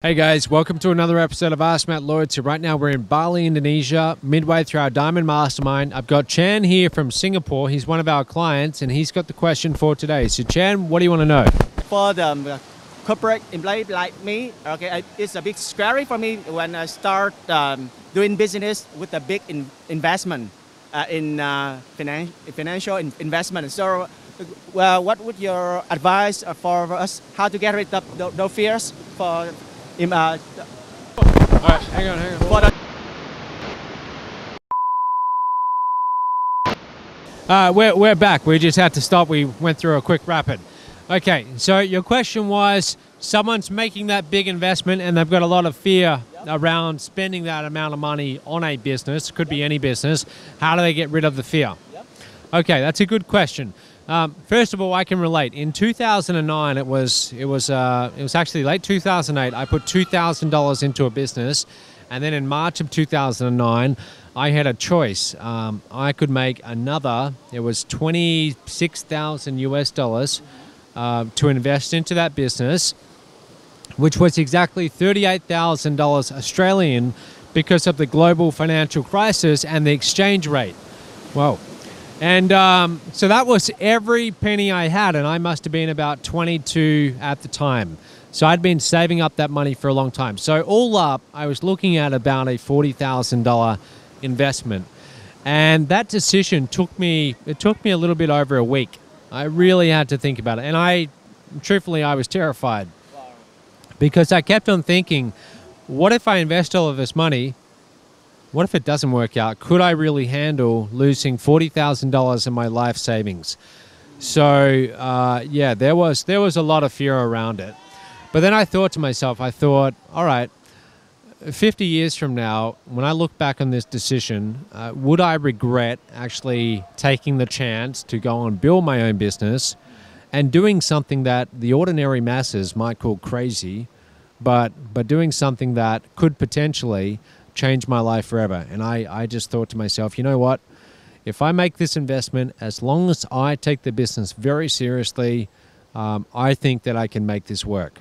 Hey guys, welcome to another episode of Ask Matt Lloyd. So right now we're in Bali, Indonesia, midway through our Diamond Mastermind. I've got Chan here from Singapore. He's one of our clients and he's got the question for today. So Chan, what do you want to know? For the corporate employee like me, okay, it's a bit scary for me when I start doing business with a big investment in financial investment. So what would your advice for us how to get rid of those fears for All right, hang on. We're back. We just had to stop. We went through a quick rapid. Okay, so your question was, someone's making that big investment and they've got a lot of fear around spending that amount of money on a business, could be any business. How do they get rid of the fear? Okay, that's a good question. First of all, I can relate. In 2009, it was actually late 2008. I put $2,000 into a business, and then in March of 2009, I had a choice. I could make another. It was 26,000 US dollars to invest into that business, which was exactly $38,000 Australian because of the global financial crisis and the exchange rate. Whoa. And so that was every penny I had, and I must have been about 22 at the time. So I'd been saving up that money for a long time. So all up, I was looking at about a $40,000 investment. And that decision took me a little bit over a week. I really had to think about it. And truthfully, I was terrified. Because I kept on thinking, what if I invest all of this money? What if it doesn't work out? Could I really handle losing $40,000 in my life savings? So yeah, there was a lot of fear around it. But then I thought to myself, all right, 50 years from now, when I look back on this decision, would I regret actually taking the chance to go and build my own business and doing something that the ordinary masses might call crazy, but doing something that could potentially change my life forever? And I just thought to myself, you know what? If I make this investment, as long as I take the business very seriously, I think that I can make this work.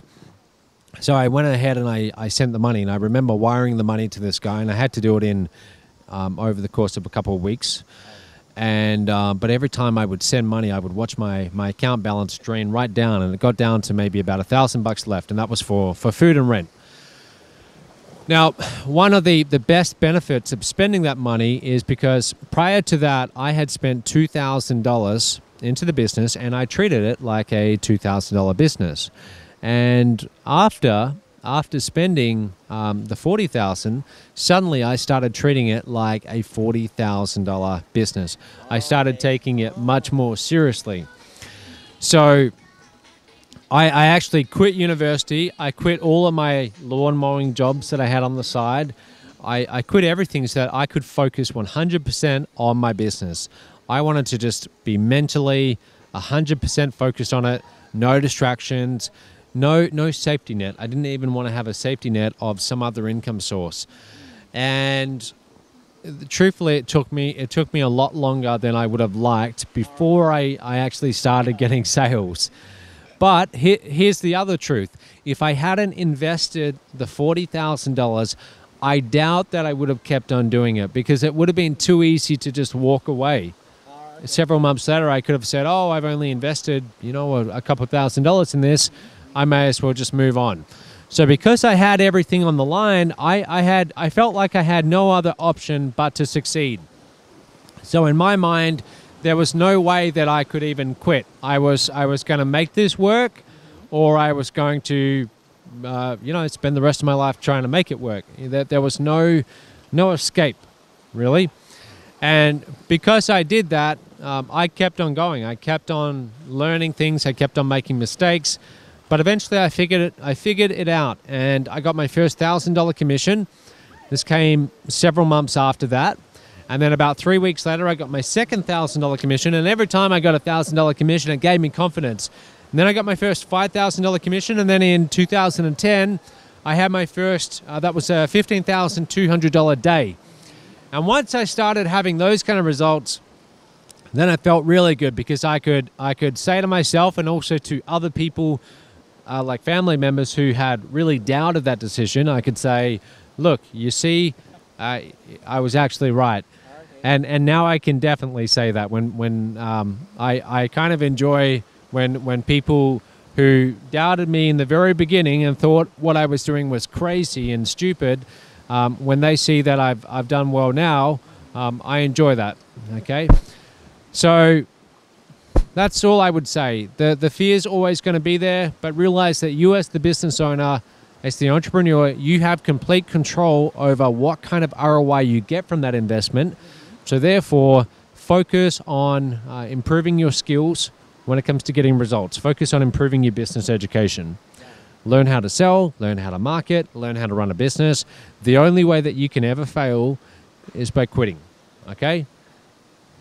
So I went ahead and I sent the money, and I remember wiring the money to this guy, and I had to do it in over the course of a couple of weeks. And but every time I would send money, I would watch my account balance drain right down, and it got down to maybe about $1,000 left, and that was for food and rent. Now, one of the best benefits of spending that money is because prior to that, I had spent $2,000 into the business, and I treated it like a $2,000 business. And after spending the $40,000, suddenly I started treating it like a $40,000 business. I started taking it much more seriously. So I actually quit university. I quit all of my lawn mowing jobs that I had on the side. I quit everything so that I could focus 100% on my business. I wanted to just be mentally 100% focused on it, no distractions, no safety net. I didn't even want to have a safety net of some other income source. And truthfully, it took me a lot longer than I would have liked before I actually started getting sales. But here's the other truth. If I hadn't invested the $40,000, I doubt that I would have kept on doing it, because it would have been too easy to just walk away. Several months later, I could have said, oh, I've only invested, a couple $1,000s in this. I may as well just move on. So because I had everything on the line, I felt like I had no other option but to succeed. So in my mind, there was no way that I could even quit. I was going to make this work, or I was going to, spend the rest of my life trying to make it work. There was no escape, really. And because I did that, I kept on going. I kept on learning things. I kept on making mistakes. But eventually I figured it out, and I got my first $1,000 commission. This came several months after that. And then about 3 weeks later, I got my second $1,000 commission. And every time I got a $1,000 commission, it gave me confidence. And then I got my first $5,000 commission. And then in 2010, I had my first, that was a $15,200 day. And once I started having those kind of results, then I felt really good, because I could say to myself and also to other people like family members who had really doubted that decision, I could say, look, you see, I was actually right. And now I can definitely say that when I kind of enjoy when people who doubted me in the very beginning and thought what I was doing was crazy and stupid, when they see that I've done well now, I enjoy that. Okay, so that's all I would say. The fear is always going to be there, but realize that you as the business owner, as the entrepreneur, you have complete control over what kind of ROI you get from that investment. So therefore, focus on improving your skills when it comes to getting results. Focus on improving your business education. Learn how to sell, learn how to market, learn how to run a business. The only way that you can ever fail is by quitting, okay?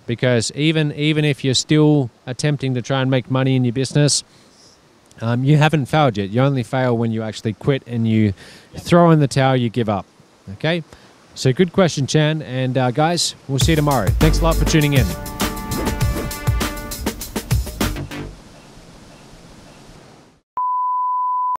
Because even if you're still attempting to try and make money in your business, you haven't failed yet. You only fail when you actually quit and you throw in the towel, you give up, okay? So good question, Chan. And guys, we'll see you tomorrow. Thanks a lot for tuning in.